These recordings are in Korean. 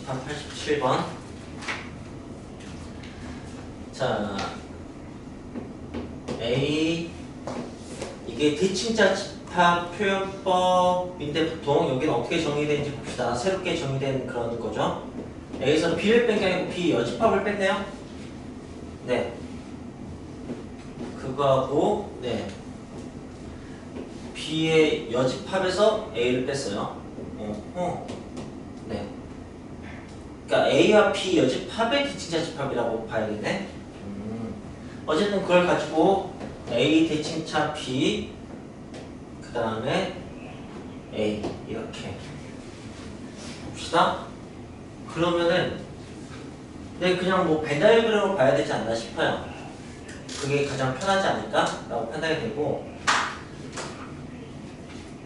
답 87번. 자, A 이게 대칭자 집합 표현법인데 보통 여기는 어떻게 정의되는지 봅시다. 새롭게 정의된 그런 거죠. A에서 B를 뺀 게 아니고 B 여집합을 뺐네요. 네. 그거하고 네. B의 여집합에서 A를 뺐어요. 네. 그러니까 A와 B 여집합의 대칭자 집합이라고 봐야겠네. 어쨌든 그걸 가지고 A 대칭차 B 그 다음에 A 이렇게 봅시다. 그러면은 네 그냥 뭐 벤 다이어그램으로 봐야 되지 않나 싶어요. 그게 가장 편하지 않을까? 라고 판단이 되고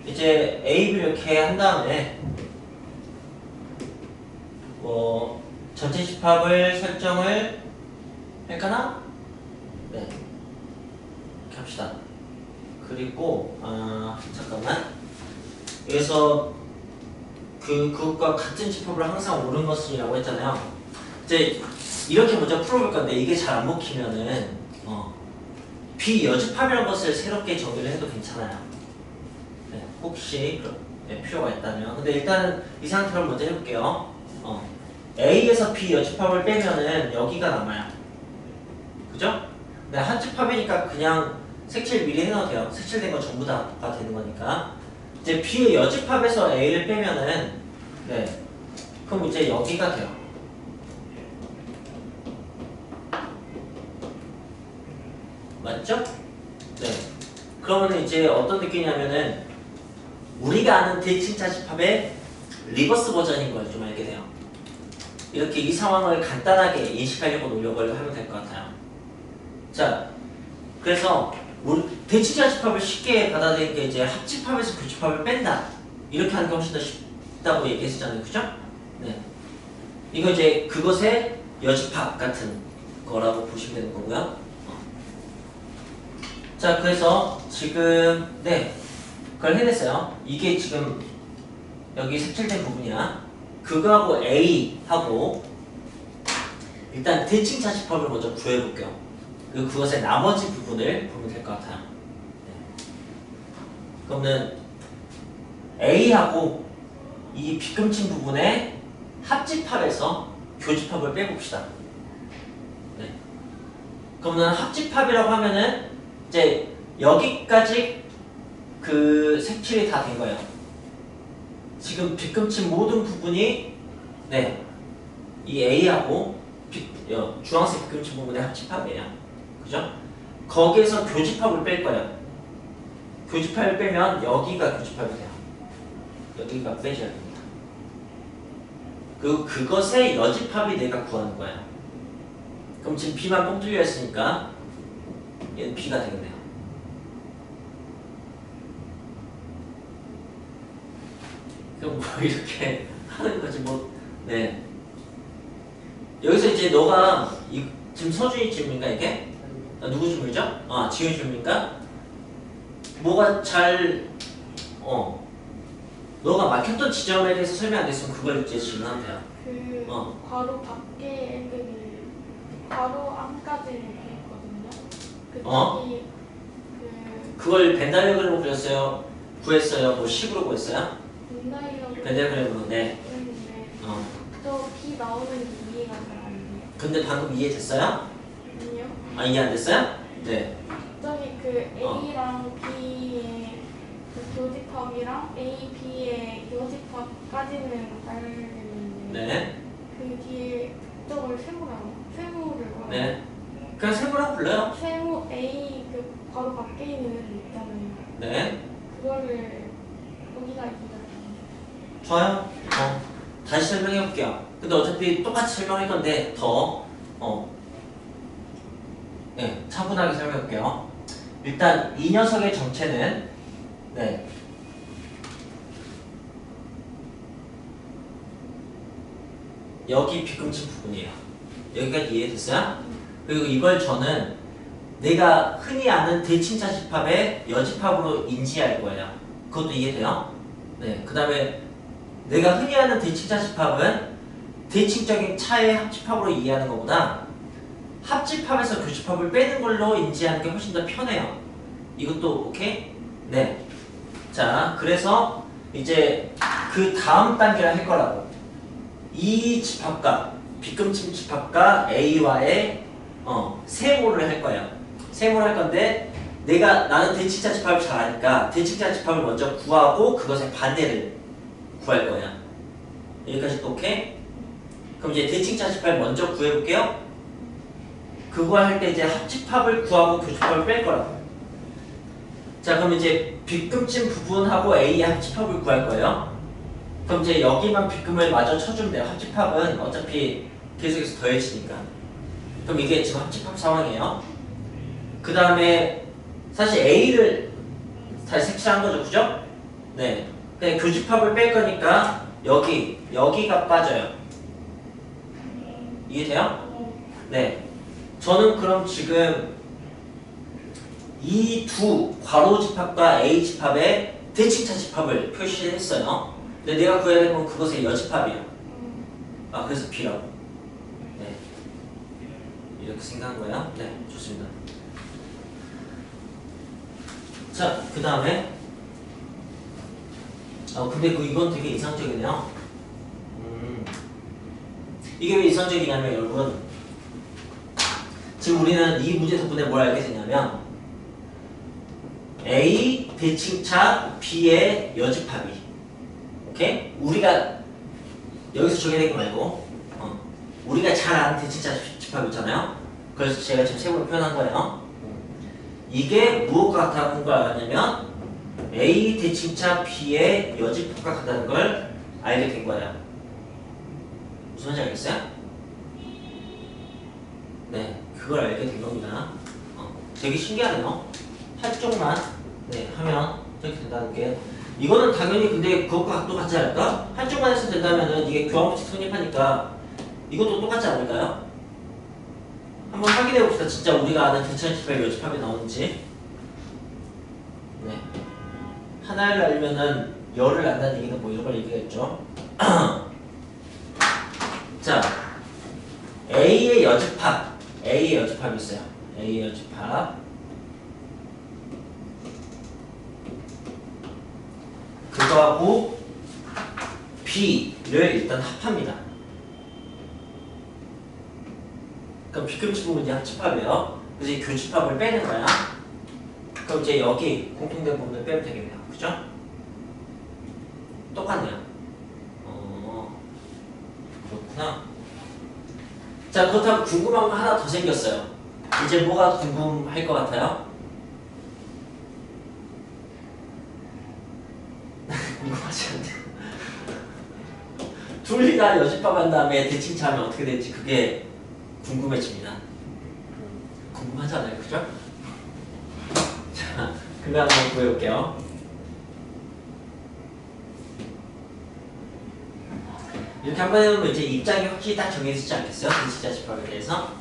이제 A, B 이렇게 한 다음에 뭐 전체 집합을 설정을 할까나? 네 이렇게 합시다. 그리고 잠깐만 여기서 그것과 같은 집합을 항상 옳은 것이라고 했잖아요. 이제 이렇게 먼저 풀어볼 건데 이게 잘 안 먹히면은 비여집합이라는 것을 새롭게 정의를 해도 괜찮아요. 네, 혹시 네, 필요가 있다면. 근데 일단은 이 상태로 먼저 해볼게요. A에서 B 여집합을 빼면은 여기가 남아요. 그죠? 네, 한 집합이니까 그냥 색칠 미리 해놔도 돼요. 색칠된 거 전부 다가 되는 거니까. 이제 B의 여집합에서 A를 빼면은 네, 그럼 이제 여기가 돼요. 맞죠? 네. 그러면 이제 어떤 느낌이냐면은 우리가 아는 대칭자 집합의 리버스 버전인 걸 좀 알게 돼요. 이렇게 이 상황을 간단하게 인식하려고 노력을 하면 될 것 같아요. 자, 그래서 우리 대칭자 집합을 쉽게 받아들이니까 이제 합집합에서 교집합을 뺀다. 이렇게 하는 게 훨씬 더 쉽다고 얘기했었잖아요. 그죠? 네. 이거 이제 그것의 여집합 같은 거라고 보시면 되는 거고요. 자, 그래서 지금 네 그걸 해냈어요. 이게 지금 여기 색칠된 부분이야. 그거하고 A하고 일단 대칭자 집합을 먼저 구해볼게요. 그리고 그것의 나머지 부분을 보면 될 것 같아요. 네. 그러면 A하고 이 빗금친 부분의 합집합에서 교집합을 빼봅시다. 네. 그러면 합집합이라고 하면은 이제 여기까지 그 색칠이 다 된 거예요. 지금 빗금친 모든 부분이 네, 이 A하고 주황색 빗금친 부분의 합집합이에요. 그죠? 거기에서 교집합을 뺄 거예요. 교집합을 빼면 여기가 교집합이 돼요. 여기가 빼줘야 됩니다. 그리고 그것의 여집합이 내가 구하는 거예요. 그럼 지금 B만 뻥 뚫려 있으니까 얘는 B가 되겠네요. 그럼 뭐 이렇게 하는 거지 뭐. 네. 여기서 이제 너가 지금 서준이 질문인가 이게? 누구 질문이죠? 지훈 질문인가? 뭐가 너가 막혔던 지점에 대해서 설명 안 됐으면 그걸 이제 질문하면 돼요. 괄호 밖에 괄호 안까지 이렇게 있거든요. 그걸 벤 다이어그램으로 그렸어요? 구했어요? 뭐 식으로 구했어요? 벤 다이어그램으로. 네. 저 B 나오는 게 이해가 잘 안 돼요. 근데 방금 이해됐어요? 아니요. 이해 안 됐어요? 네. 저기 A랑 B의 교집합이랑 A, B의 교집합까지는 알겠는데 네. 그 뒤에 저걸 세모를 네. 그냥 세모라고 불러요. 세모 A 바로 밖에 있는 애들 있잖아요. 네. 그거를 거기가 있어요. 좋아요. 다시 설명해 볼게요. 근데 어차피 똑같이 설명할 건데 네, 차분하게 설명해 볼게요. 일단 이 녀석의 정체는 네. 여기 빗금친 부분이에요. 여기까지 이해됐어요? 그리고 이걸 저는 내가 흔히 아는 대칭자 집합의 여집합으로 인지할 거예요. 그것도 이해돼요? 네. 그 다음에 내가 흔히 아는 대칭자 집합은 대칭적인 차의 합집합으로 이해하는 것보다 합집합에서 교집합을 빼는 걸로 인지하는 게 훨씬 더 편해요. 이것도 오케이? 네. 자, 그래서 이제 그 다음 단계를 할 거라고. 이 집합과 빗금침 집합과 A와의 세모를 할 거예요. 세모를 할 건데 나는 대칭자 집합을 잘 아니까 대칭자 집합을 먼저 구하고 그것의 반대를 구할 거야. 여기까지 또 오케이? 그럼 이제 대칭자 집합 먼저 구해볼게요. 그거 할 때 이제 합집합을 구하고 교집합을 뺄 거라고. 자, 그럼 이제 빗금친 부분하고 A의 합집합을 구할 거예요. 그럼 이제 여기만 빗금을 마저 쳐주면 돼요. 합집합은 어차피 계속해서 더해지니까. 그럼 이게 지금 합집합 상황이에요. 그 다음에 사실 A를 다시 색칠한 거죠, 그죠? 네. 그냥 교집합을 뺄 거니까 여기가 빠져요. 이해돼요? 네. 저는 그럼 지금 이 두 괄호 집합과 A 집합의 대칭차 집합을 표시를 했어요. 근데 내가 구해야 되는 건 그것의 여집합이야. 아, 그래서 B라고. 네. 이렇게 생각한 거야? 네, 좋습니다. 자, 그 다음에 근데 이건 되게 이상적이네요. 이게 왜 이상적이냐면 여러분, 지금 우리는 이 문제 덕분에 뭘 알게 되냐면 A 대칭차 B의 여집합이, 오케이? 우리가 여기서 정해야 될 거 말고 우리가 잘 아는 대칭차 집합 있잖아요. 그래서 제가 지금 세모로 표현한 거예요. 이게 무엇과 같다는 걸 알았냐면 A 대칭차 B의 여집합과 같다는 걸 알게 된 거예요. 무슨 말인지 알겠어요? 네, 그걸 알게 된 겁니다. 되게 신기하네요. 한쪽만 하면 이렇게 된다는 게, 이거는 당연히 근데 그것과 똑같지 않을까? 한쪽만 해서 된다면은 이게 교환법칙 성립하니까 이것도 똑같지 않을까요? 한번 확인해 봅시다. 진짜 우리가 아는 대칭차 집합의 여집합이 나오는지. 네. 하나를 알면은 열을 안다는 얘기는 뭐 이런 걸 얘기했죠. 자, A의 여집합이 있어요. A의 여집합. 그거하고 B를 일단 합합니다. 그럼 빗금치 부분이 합집합이에요. 그래서 이 교집합을 빼는 거야. 그럼 이제 여기 공통된 부분을 빼면 되겠네요. 그죠? 똑같네요. 그렇구나. 자, 그렇다면 궁금한 거 하나 더 생겼어요. 이제 뭐가 궁금할 것 같아요? 궁금하지 않네요. 둘이 다 여집합 한 다음에 대칭차하면 어떻게 될지 그게 궁금해집니다. 궁금하잖아요, 그죠? 자, 그거 한번 보여볼게요. 이렇게 한번 해보면 이제 입장이 확실히 딱 정해지지 않겠어요? 대칭차 집합에 대해서.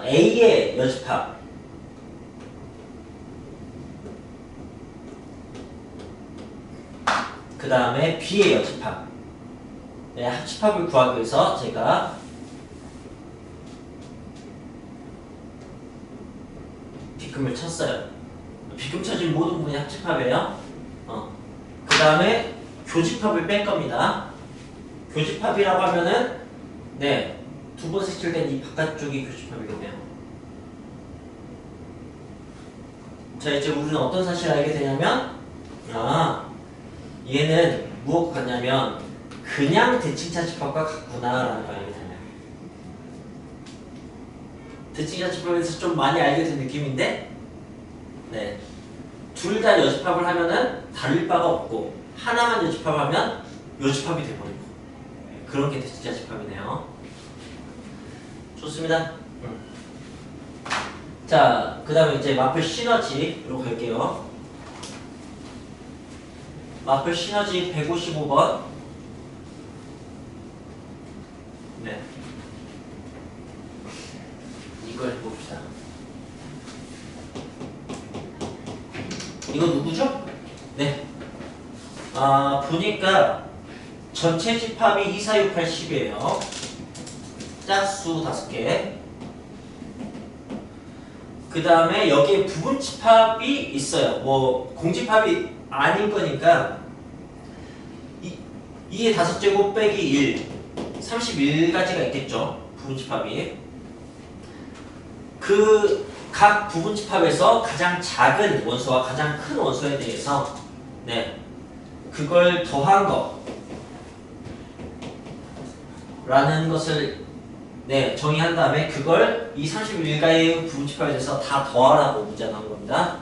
A의 여집합. 그 다음에 B의 여집합. 네, 합집합을 구하기 위해서 제가 빗금을 쳤어요. 빗금 쳐진 모든 부분이 합집합이에요. 그 다음에 교집합을 뺄 겁니다. 교집합이라고 하면은 두 번 색칠된 이 바깥쪽이 교집합이겠네요. 자, 이제 우리는 어떤 사실을 알게 되냐면 얘는 무엇과 같냐면 그냥 대칭차 집합과 같구나라는 걸 알게 되네요. 대칭차 집합에서 좀 많이 알게 된 느낌인데, 둘 다 여집합을 하면은 다를 바가 없고 하나만 여집합하면 여집합이 돼버리고, 그런 게 대칭차 집합이네요. 좋습니다. 자, 그 다음에 이제 마플 시너지로 갈게요. 마플 시너지 155번. 네. 이걸 해봅시다. 이거 누구죠? 네. 보니까 전체 집합이 2, 4, 6, 8, 10이에요. 짝수 5개. 그 다음에 여기에 부분 집합이 있어요. 뭐 공집합이 아닌 거니까 2의 5제곱 빼기 1, 31가지가 있겠죠. 부분 집합이. 그 각 부분 집합에서 가장 작은 원소와 가장 큰 원소에 대해서 그걸 더한 거 라는 것을 정의한 다음에 그걸 이 31가의 부분 집합에 대해서 다 더하라고 문제가 나온 겁니다.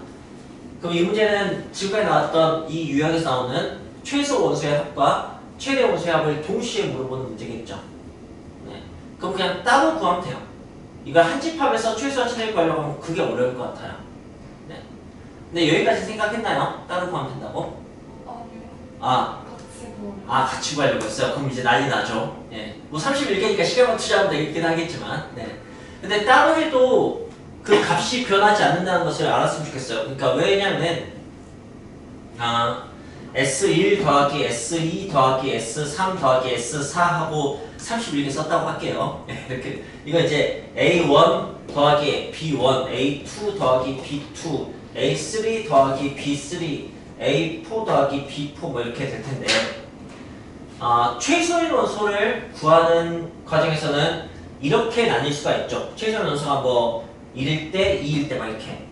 그럼 이 문제는 지금까지 나왔던 이 유형에서 나오는 최소 원소의 합과 최대 원소의 합을 동시에 물어보는 문제겠죠. 그럼 그냥 따로 구하면 돼요. 이거 한 집합에서 최소와 최대를 구하려고 하면 그게 어려울 것 같아요. 근데 여기까지 생각했나요? 따로 구하면 된다고? 아니요. 같이 구하려고 했어요. 그럼 이제 난리 나죠. 뭐 31개니까 시간만 투자하면 되긴 하겠지만, 근데 따로 해도 그 값이 변하지 않는다는 것을 알았으면 좋겠어요. 그러니까 왜냐면, S1 더하기 S2 더하기 S3 더하기 S4 하고 31개 썼다고 할게요. 이렇게 이거 이제 A1 더하기 B1, A2 더하기 B2, A3 더하기 B3, A4 더하기 B4 뭐 이렇게 될 텐데, 최소의 원소를 구하는 과정에서는 이렇게 나뉠 수가 있죠. 최소의 원소가 뭐 1일 때, 2일 때 막 이렇게.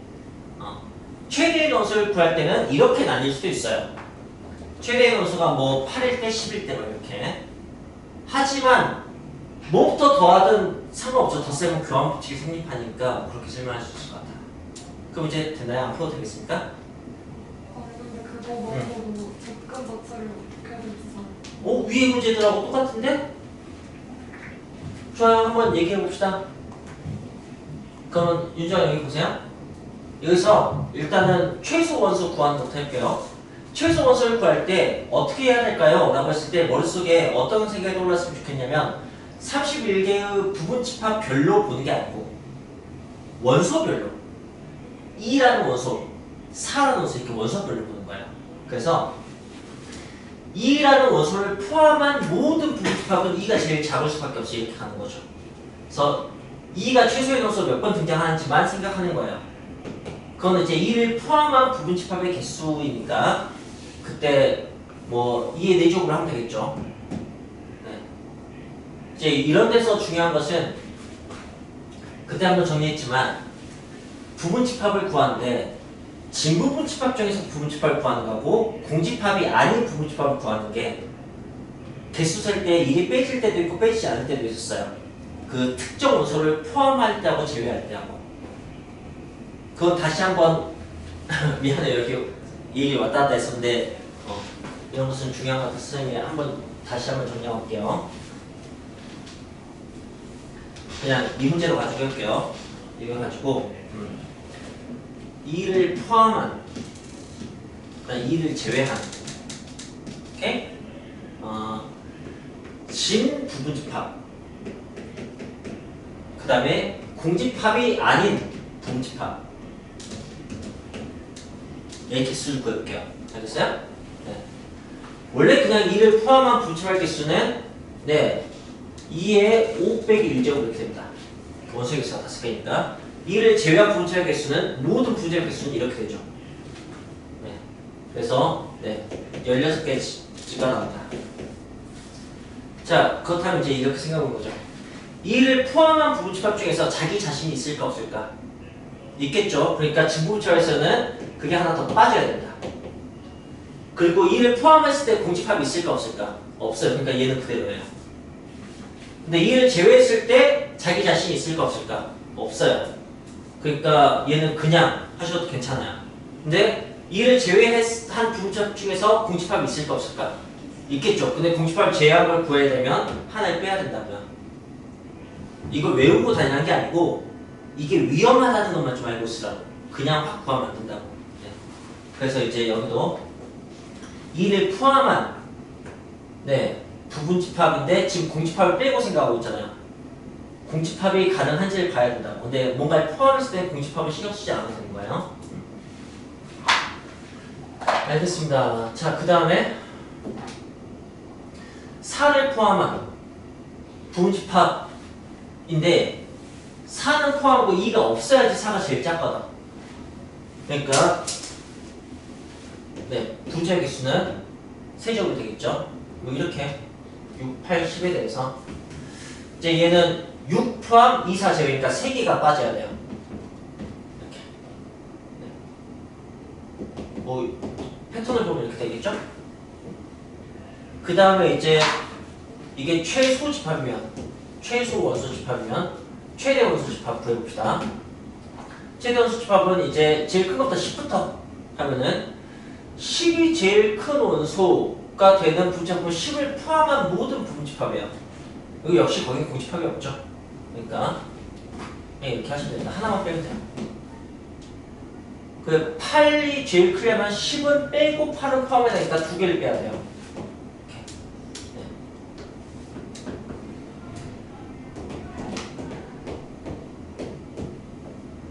최대의 원소를 구할 때는 이렇게 나뉠 수도 있어요. 최대의 원소가 뭐 8일 때, 10일 때 막 이렇게. 하지만 뭐부터 더하든 상관없죠. 덧셈은 교환 법칙이 성립하니까 그렇게 설명할 수 있을 것 같아요. 그럼 이제 됐나요? 안 풀어도 되겠습니까? 근데 그거 말고도 접근 자체를 어떻게 해야 될지 위에 문제들하고 똑같은데? 좋아요. 한번 얘기해 봅시다. 그러면 윤주아 여기 보세요. 여기서 일단은 최소 원소 구하는 것부터 할게요. 최소 원소를 구할 때 어떻게 해야 될까요? 라고 했을 때 머릿속에 어떤 생각이 떠올랐으면 좋겠냐면 31개의 부분 집합별로 보는 게 아니고 원소별로 2라는 원소, 4라는 원소 이렇게 원소별로 보는 거예요. 그래서 2라는 원소를 포함한 모든 부분 집합은 2가 제일 작을 수밖에 없이 이렇게 가는 거죠. 그래서 2가 최소의 원소 몇 번 등장하는지만 생각하는 거예요. 그건 이제 2를 포함한 부분 집합의 개수이니까 그때 뭐 2의 4제곱을 하면 되겠죠. 이제 이런 데서 중요한 것은 그때 한번 정리했지만 부분 집합을 구하는데 진부분 집합 중에서 부분 집합을 구하는 거고 공집합이 아닌 부분 집합을 구하는 게 개수 셀 때 1이 빼질 때도 있고 빼지지 않을 때도 있었어요. 그 특정 원소를 포함할 때하고 제외할 때하고. 그건 다시 한번 미안해요. 이렇게 얘기 왔다 갔다 했었는데 이런 것은 중요한 것 같아서 선생님이 다시 한번 정리할게요. 그냥 이 문제로 가지고 할게요. 이거 가지고 2를 포함한 2를 제외한 오케이? 진 부분 집합 그 다음에 공집합이 아닌 부분 집합 의 개수를 구해볼게요. 알겠어요? 원래 그냥 2를 포함한 부분 집합 개수는 2의 5 빼기 1제곱 이렇게 됩니다. 원소 개수가 5개니까 2를 제외한 부분 집합 개수는 모든 부분 집합 개수는 이렇게 되죠. 그래서 16개가 나옵니다. 자, 그렇다면 이제 이렇게 생각해보는 거죠. 2를 포함한 부분 집합 중에서 자기 자신이 있을까 없을까? 있겠죠. 그러니까 진부분 집합에서는 그게 하나 더 빠져야 된다. 그리고 2를 포함했을 때 공집합이 있을까 없을까? 없어요. 그러니까 얘는 그대로예요. 근데 2를 제외했을 때 자기 자신이 있을까 없을까? 없어요. 그러니까 얘는 그냥 하셔도 괜찮아요. 근데 2를 제외한 부분 집합 중에서 공집합이 있을까 없을까? 있겠죠. 근데 공집합을 제외한 걸 구해야 되면 하나를 빼야 된다고요. 이걸 외우고 다니는 게 아니고 이게 위험하다는 것만 좀 알고 있으라고. 그냥 확 구하면 안 된다고. 그래서 이제 여기도 2를 포함한 부분 집합인데 지금 공집합을 빼고 생각하고 있잖아요. 공집합이 가능한지를 봐야 된다고. 근데 뭔가를 포함했을 때 공집합을 신경 쓰지 않아도 되는 거예요. 알겠습니다. 자, 그 다음에 4를 포함한 부분집합인데 4는 포함하고 2가 없어야지 4가 제일 작거든. 그러니까 네, 부지의 개수는 세제곱이 되겠죠. 뭐 이렇게 6, 8, 10에 대해서 이제 얘는 6 포함 2, 4 제곱이니까 3개가 빠져야 돼요. 이렇게. 네. 뭐 패턴을 보면 이렇게 되겠죠. 그 다음에 이제 이게 최소 집합이면 최소 원소 집합이면 최대 원소 집합 구해봅시다. 최대 원소 집합은 이제 제일 큰 것부터 10부터 하면은 10이 제일 큰 원소가 되는 부분집합은 10을 포함한 모든 부분집합이에요. 여기 역시 거기 공집합이 없죠. 그러니까 이렇게 하시면 됩니다. 하나만 빼면 돼요. 그 8이 제일 크려면 10은 빼고 8은 포함해야 되니까 2개를 빼야 돼요. 이렇게. 네.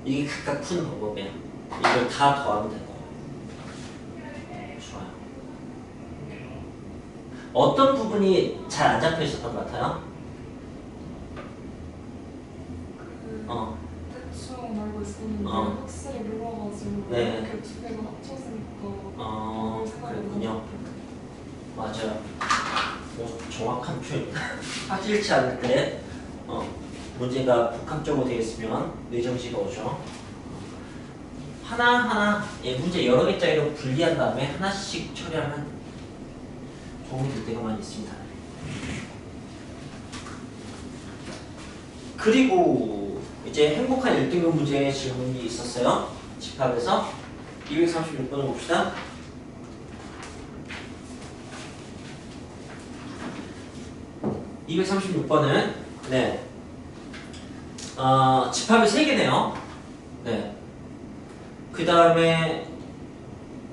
이게 각각 푸는 방법이에요. 이걸 다 더하면 되는 거예요. 좋아요. 어떤 부분이 잘 안 잡혀 있었던 것 같아요? 대충 알고 있었는데 확실히 몰라가지고 네. 이렇게 2개가 합쳐지니까 그랬군요. 맞아요. 정확한 표현. 확실치 않을 때 문제가 복합적으로 되어 있으면 뇌정지가 오죠. 하나하나 문제 여러 개짜리로 분리한 다음에 하나씩 처리하면 도움이 될 때가 많이 있습니다. 그리고 이제 행복한 1등급 문제의 질문이 있었어요. 집합에서 236번을 봅시다. (236번은) 네. 집합이 3개네요. 네. 그 다음에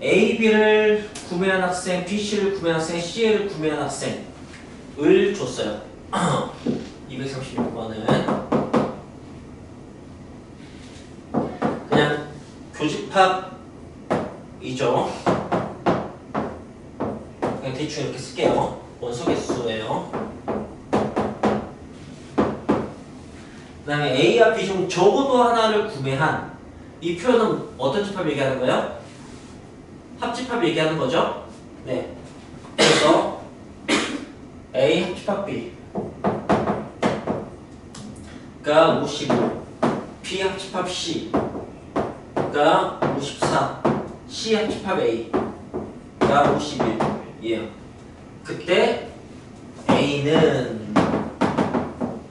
A, B를 구매한 학생, B, C를 구매한 학생, C를 구매한 학생을 줬어요. 236번은 그냥 교집합이죠. 그냥 대충 이렇게 쓸게요. 원소 개수예요. 그 다음에 A와 B 중 적어도 하나를 구매한 이 표현은 어떤 집합 얘기하는 거예요? 합집합 얘기하는 거죠? 네. 그래서 A 합집합 B가 55, B 합집합 C가 54, C 합집합 A가 51이에요. 그때 A는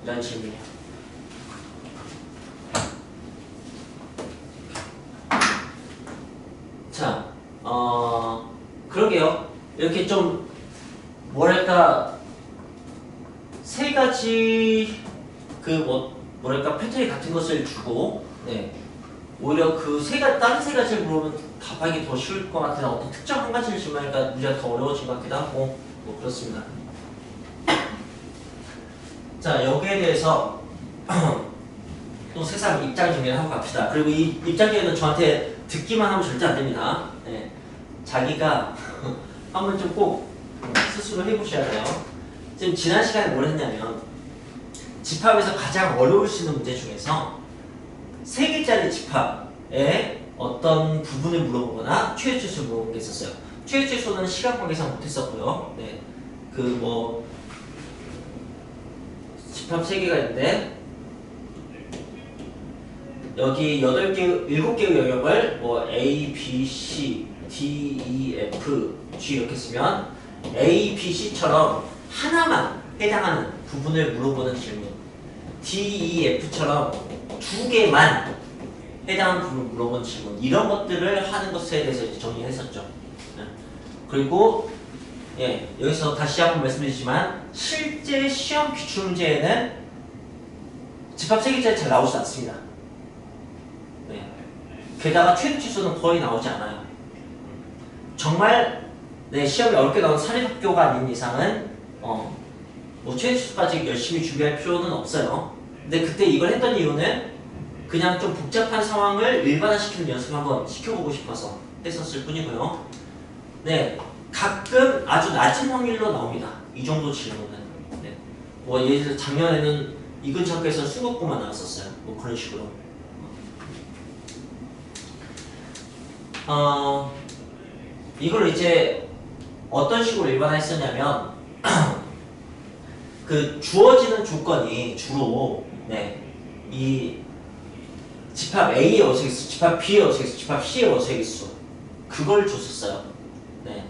이런 질문이에요. 자, 그러게요. 이렇게 좀 뭐랄까 세 가지 뭐랄까 패턴이 같은 것을 주고, 네, 오히려 그 다른 세 가지를 물으면 답하기 더 쉬울 것 같아서 어떤 특정 한 가지를 질문하니까 문제가 더 어려워진 것 같기도 하고 뭐 그렇습니다. 자, 여기에 대해서 또 세상 입장 정리를 하고 갑시다. 그리고 이 입장 정리는 저한테 듣기만 하면 절대 안 됩니다. 네. 자기가 한번 좀 꼭 스스로 해보셔야 돼요. 지금 지난 시간에 뭘 했냐면 집합에서 가장 어려울 수 있는 문제 중에서 3개짜리 집합의 어떤 부분을 물어보거나 최대치수를 물어본 게 있었어요. 최대치수는 시간 관계상 못했었고요. 네. 집합 3개가 있는데 여기 7개의 영역을 A, B, C, D, E, F, G 이렇게 쓰면 A, B, C처럼 하나만 해당하는 부분을 물어보는 질문, D, E, F처럼 2개만 해당하는 부분을 물어보는 질문, 이런 것들을 하는 것에 대해서 이제 정리했었죠. 그리고 여기서 다시 한번 말씀드리지만 실제 시험 기출문제에는 집합 3개짜리 잘 나오지 않습니다. 게다가 최대치수는 거의 나오지 않아요. 정말 시험이 어렵게 나온 사립학교가 아닌 이상은 뭐 최대치수까지 열심히 준비할 필요는 없어요. 근데 그때 이걸 했던 이유는 그냥 좀 복잡한 상황을 일반화시키는 연습을 한번 시켜보고 싶어서 했었을 뿐이고요. 네, 가끔 아주 낮은 확률로 나옵니다. 이 정도 질문은. 네. 뭐 예를 들어 작년에는 이 근처 학교에서 수도권만 나왔었어요. 뭐 그런 식으로. 이걸 이제 어떤 식으로 일반화했었냐면 그 주어지는 조건이 주로 이 집합 A의 어색수, 집합 B의 어색수, 집합 C의 어색수 그걸 줬었어요. 네.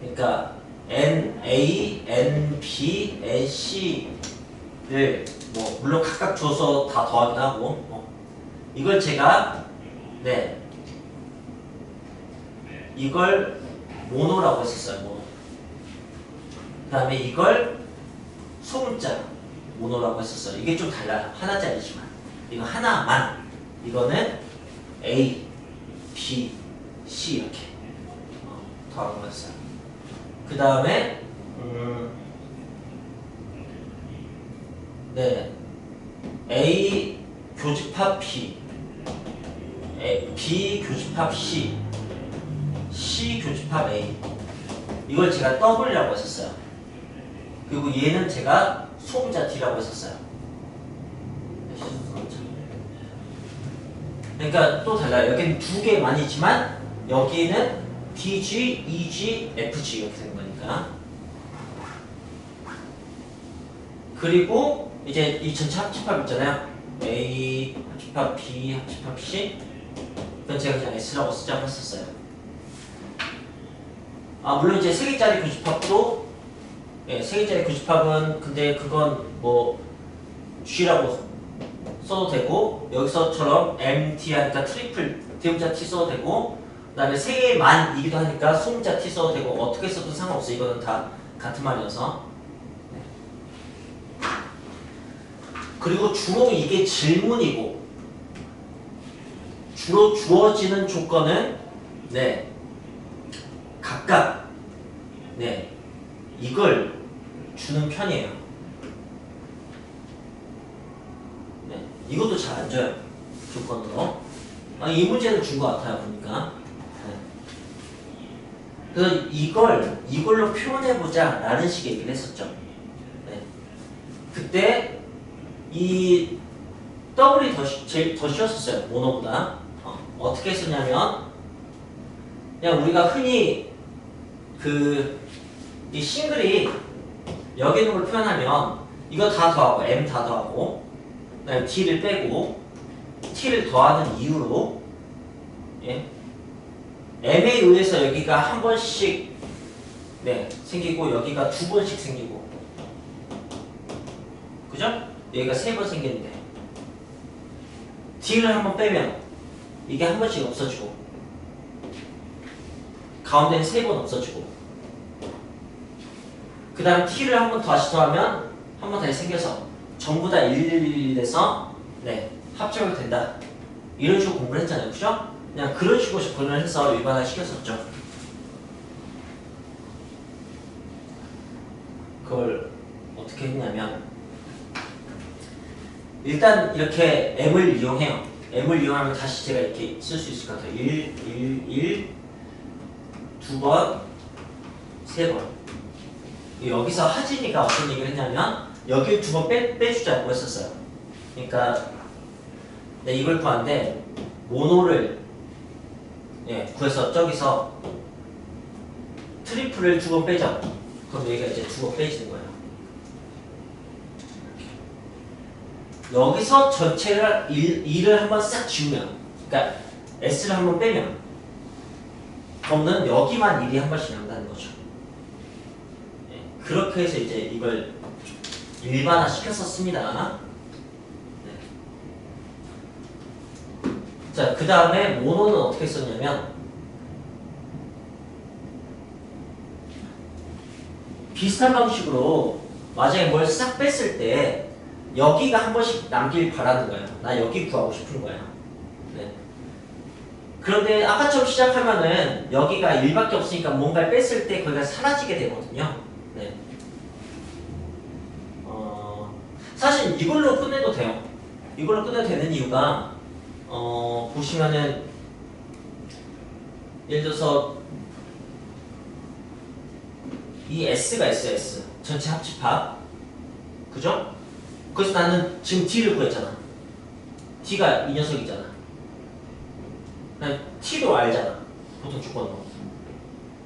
그러니까 NA, NB, NC를 뭐 물론 각각 줘서 다 더하기도 하고 이걸 제가 이걸 모노라고 했었어요. 모노. 그 다음에 이걸 소문자 모노라고 했었어요. 이게 좀 달라요. 하나짜리지만 이거 하나만 이거는 A, B, C 이렇게 더하는 거였어요. 그 다음에 A 교집합 B, B 교집합 C, C 교집합 A 이걸 제가 W라고 했었어요. 그리고 얘는 제가 소문자 D라고 했었어요. 그러니까 또 달라요. 여기는 두 개만이지만 여기는 DG, EG, FG 이렇게 되는 거니까. 그리고 이제 이 전체 합집합 있잖아요. A 합집합 B 합집합 C 이건 제가 그냥 S라고 쓰자고 했었어요. 물론 이제 세 개짜리 교집합도 세 개짜리 교집합은 근데 그건 뭐 G라고 써도 되고 여기서처럼 MT 하니까 트리플 대문자 T 써도 되고 그 다음에 세 개만이기도 하니까 소문자 T 써도 되고 어떻게 써도 상관없어. 이거는 다 같은 말이어서. 그리고 주로 이게 질문이고 주로 주어지는 조건은 각각 이걸 주는 편이에요. 이것도 잘 안 줘요. 조건으로. 이 문제는 준 것 같아요. 보니까. 그래서 이걸로 표현해보자 라는 식의 얘기를 했었죠. 그때 이 W이 더 쉬웠었어요. 모노보다. 어떻게 했었냐면 그냥 우리가 흔히 이 싱글이 여기 있는 걸 표현하면 이거 다 더하고 M 다 더하고 그다음에 T를 빼고 T를 더하는 이유로 M에 의해서 여기가 한 번씩 생기고 여기가 두 번씩 생기고 그죠? 여기가 세 번 생기는데 D를 한 번 빼면 이게 한 번씩 없어지고 가운데는 세 번 없어지고 그 다음 T를 한 번 다시 더하면 한 번 다시 생겨서 전부 다 111에서 합적이 된다. 이런 식으로 공부를 했잖아요. 그죠? 그냥 그런 식으로 접근을 해서 일반화 시켰었죠. 그걸 어떻게 했냐면 일단 이렇게 M을 이용해요. M을 이용하면 다시 제가 이렇게 쓸 수 있을 것 같아요. 1, 2번, 3번. 여기서 하진이가 어떤 얘기를 했냐면 여기를 2번 빼주자고 했었어요. 그러니까 이걸 구하는데 모노를 구해서 저기서 트리플을 2번 빼죠. 그럼 여기가 이제 2번 빼지는 거예요. 여기서 전체를 2를 한번 싹 지우면 그러니까 S를 한번 빼면 그러면 여기만 1이 한 번씩 남다는 거죠. 그렇게 해서 이제 이걸 일반화 시켰었습니다. 자, 그 다음에 모노는 어떻게 썼냐면 비슷한 방식으로 만약에 뭘 싹 뺐을 때 여기가 한 번씩 남길 바라는 거예요. 나 여기 구하고 싶은 거야. 그런데 아까처럼 시작하면은 여기가 1밖에 없으니까 뭔가를 뺐을 때 거기가 사라지게 되거든요. 사실 이걸로 끝내도 돼요. 이걸로 끝내도 되는 이유가 보시면은 예를 들어서 이 S가 있어요. S. 전체 합집합. 그죠? 그래서 나는 지금 D를 구했잖아. D가 이 녀석이잖아. 난 T도 알잖아. 보통 주권으로.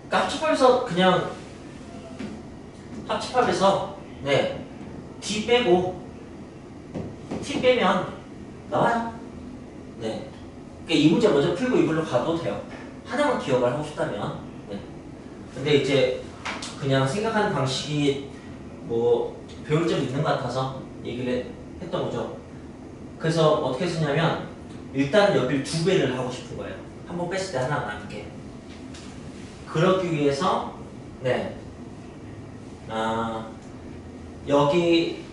그러니까 합집합에서 그냥 합집합에서 네 D 빼고 T 빼면 나와요. 네. 그러니까 이 문제 먼저 풀고 이걸로 가도 돼요. 하나만 기억을 하고 싶다면. 네. 근데 이제 그냥 생각하는 방식이 뭐 배울 점이 있는 것 같아서 얘기를 했던 거죠. 그래서 어떻게 쓰냐면 일단 여기를 2배를 하고 싶은 거예요. 한 번 뺐을 때 하나 남게. 그러기 위해서 네. 여기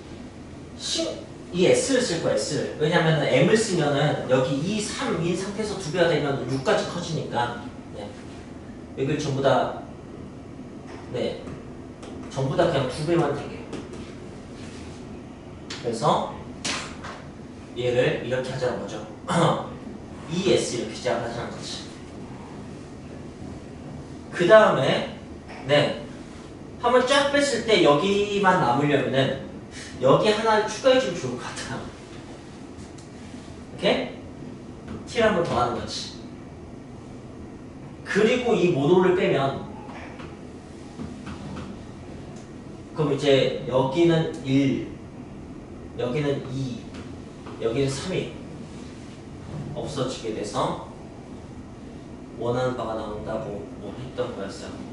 이 S를 쓸 거야, S를. 왜냐면 M을 쓰면은 여기 2, 3인 상태에서 2배가 되면 6까지 커지니까 네. 여기를 전부 다 네. 전부 다 그냥 2배만 되게. 그래서 얘를 이렇게 하자는 거죠. ES 이렇게 시작하자는 거지. 그 다음에 네. 한번 쫙 뺐을 때 여기만 남으려면은 여기 하나를 추가해주면 좋을 것 같아요. 이렇게 T를 한 번 더 하는 거지. 그리고 이 모도를 빼면 그럼 이제 여기는 1, 여기는 2, 여기는 3이 없어지게 돼서 원하는 바가 나온다고 뭐 했던 거였어요.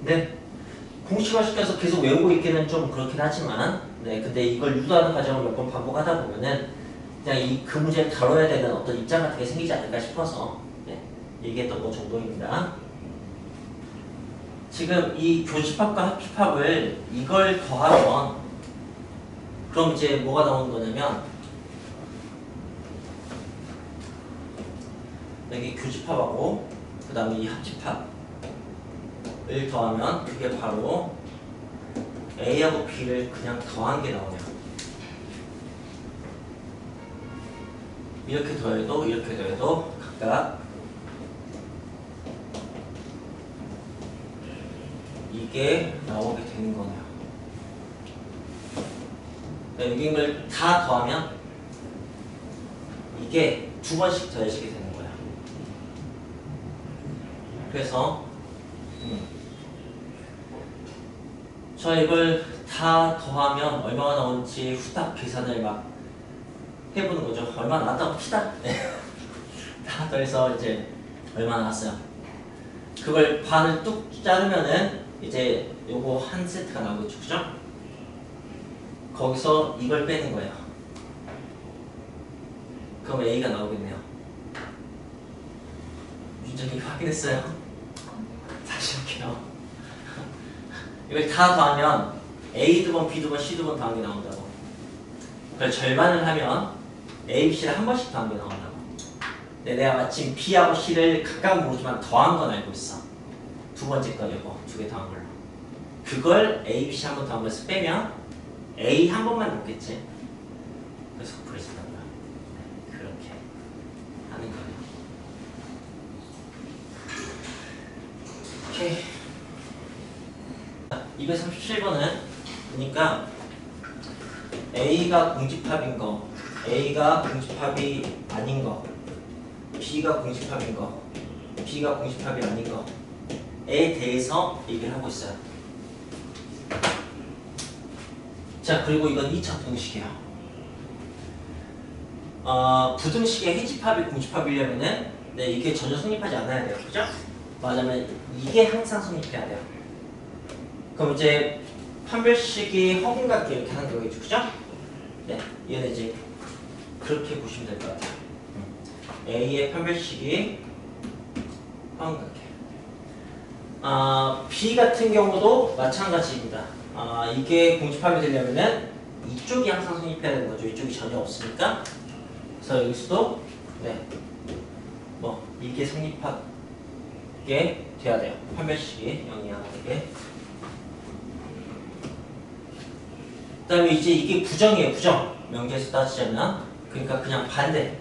네. 공식화시켜서 계속 외우고 있기는 좀 그렇긴 하지만 네, 근데 이걸 유도하는 과정을 몇 번 반복하다 보면은 그냥 그 문제를 다뤄야 되는 어떤 입장 같은 게 생기지 않을까 싶어서 네, 얘기했던 거 정도입니다. 지금 이 교집합과 합집합을 이걸 더하면 그럼 이제 뭐가 나오는 거냐면 여기 교집합하고 그 다음에 이 합집합을 더하면 그게 바로 A하고 B를 그냥 더한 게 나오네요. 이렇게 더해도 이렇게 더해도 각각 이게 나오게 되는 거네요. 여기 걸 다 더하면 이게 2번씩 더해지게 되는 거예요. 그래서 저 이걸 다 더하면 얼마가 나오는지 후딱 계산을 막 해보는 거죠. 얼마 나왔다고 봅시다. 네. 다 더해서 이제 얼마 나왔어요. 그걸 반을 뚝 자르면은 이제 요거 한 세트가 나오겠죠, 그죠? 거기서 이걸 빼는 거예요. 그럼 A가 나오겠네요. 윤정이 확인했어요? 다시 할게요. 이걸 다 더하면 A 두 번, B 두 번, C 두 번 더한 게 나온다고. 그걸 절반을 하면 A, B, C를 한 번씩 더한 게 나온다고. 근데 내가 마침 B하고 C를 각각 모르지만 더한 건 알고 있어. 두 번째 거 이거 두 개 더한 걸로. 그걸 A, B, C 한 번 더한 거에서 빼면 A 한 번만 넣겠지. 그래서 그랬었던 거야. 네, 그렇게 하는 거예요. 오케이. 237번은 그러니까 A가 공집합인 거, A가 공집합이 아닌 거, B가 공집합인 거, B가 공집합이 아닌 거에 대해서 얘기를 하고 있어요. 자, 그리고 이건 2차 부등식이에요. 부등식의 해집합이 공집합이려면은 네, 이게 전혀 성립하지 않아야 돼요. 그죠? 맞으면 이게 항상 성립해야 돼요. 그럼 이제 판별식이 허근각기 이렇게 하는 거겠죠, 그죠? 네, 얘는 이제 그렇게 보시면 될 것 같아요. A의 판별식이 허근각기. B 같은 경우도 마찬가지입니다. 이게 공집합이 되려면은 이쪽이 항상 성립해야 되는 거죠. 이쪽이 전혀 없으니까. 그래서 여기서도 네, 뭐 이게 성립하게 돼야 돼요. 판별식이 0이 하나게. 그 다음에 이제 이게 부정이에요. 부정. 명제에서 따지자면 그러니까 그냥 반대.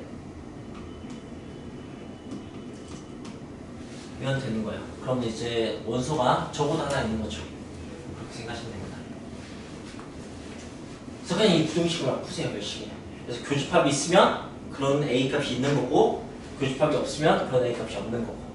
이면 되는 거예요. 그럼 이제 원소가 저보다 하나 있는 거죠. 그렇게 생각하시면 됩니다. 그래서 그냥 이 부등식을 푸세요, 열심히. 그래서 교집합이 있으면 그런 A 값이 있는 거고, 교집합이 없으면 그런 A 값이 없는 거고.